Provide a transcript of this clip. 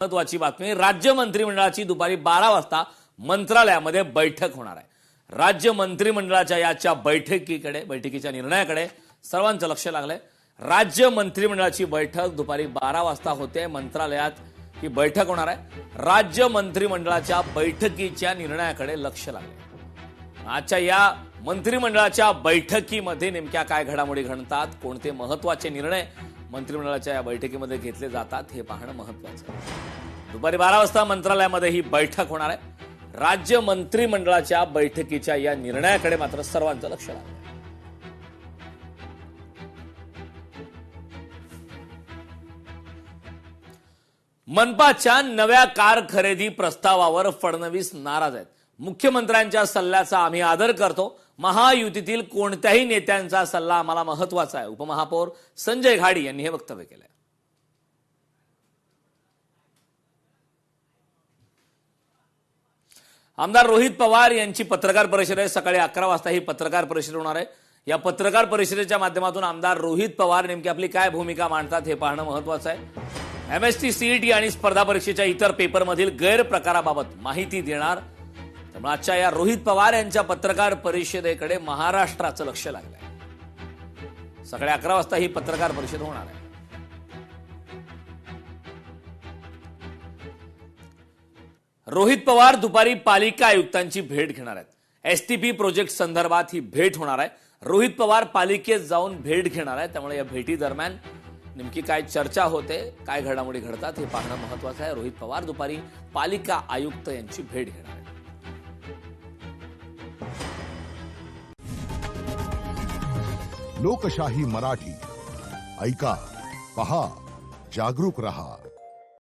महत्वाची बातमी, राज्य मंत्रिमंडळाची दुपारी 12 वाजता मंत्रालयामध्ये बैठक होणार आहे। राज्य मंत्रिमंडळाच्या याच्या बैठकीच्या निर्णयाकडे सर्वांचं लक्ष लागलंय। राज्य मंत्रिमंडळाची बैठक दुपारी 12 वाजता होते, मंत्रालयात ही बैठक होणार आहे। राज्य मंत्रिमंडळाच्या बैठकीच्या निर्णयाकडे लक्ष लागलंय। आजच्या या मंत्रिमंडळाच्या बैठकीमध्ये नेमक्या काय घडामोडी घडतात, कोणते महत्त्वाचे निर्णय मंत्रिमंडळाच्या या बैठकीमध्ये घेतले जातात हे पाहणं महत्त्वाचं आहे। दुपारी 12 वाजता मंत्रालयामध्ये ही बैठक होणार आहे। राज्य मंत्रिमंडळाच्या बैठकीच्या या निर्णयाकडे मात्र सर्वांचं लक्ष लागलं। मनपाच्या नव्या कार खरेदी प्रस्तावावर फडणवीस नाराज आहेत। मुख्यमंत्र्यांच्या सल्ल्याचा आम्ही आदर करतो, महायुतीतील कोणत्याही नेत्यांचा सल्ला आम्हाला महत्त्वाचा आहे, उपमहापौर संजय घाडी यांनी हे वक्तव्य केलंय। आमदार रोहित पवार यांची पत्रकार परिषद आहे, सकाळी 11 वाजता ही पत्रकार परिषद होणार आहे। या पत्रकार परिषदेच्या माध्यमातून आमदार रोहित पवार नेमकी आपली काय भूमिका मांडतात हे पाहणं महत्त्वाचं आहे। एमएसटी, सीईटी आणि स्पर्धा परीक्षेच्या इतर पेपरमधील गैरप्रकाराबाबत माहिती देणार। त्यामुळे आजच्या या रोहित पवार यांच्या पत्रकार परिषदेकडे महाराष्ट्राचं लक्ष लागलंय। सकाळी 11 वाजता ही पत्रकार परिषद होणार आहे। रोहित पवार दुपारी पालिका आयुक्तांची भेट घेणार आहेत। एसटीपी प्रोजेक्ट संदर्भात ही भेट होणार आहे। रोहित पवार पालिकेत जाऊन भेट घेणार आहेत, त्यामुळे या भेटी दरम्यान नेमकी काय चर्चा होते, काय घडामोडी घडतात हे पाहणं महत्त्वाचं आहे। रोहित पवार दुपारी पालिका आयुक्त यांची भेट घेणार आहेत। लोकशाही मराठी ऐका, पहा, जागरूक रहा।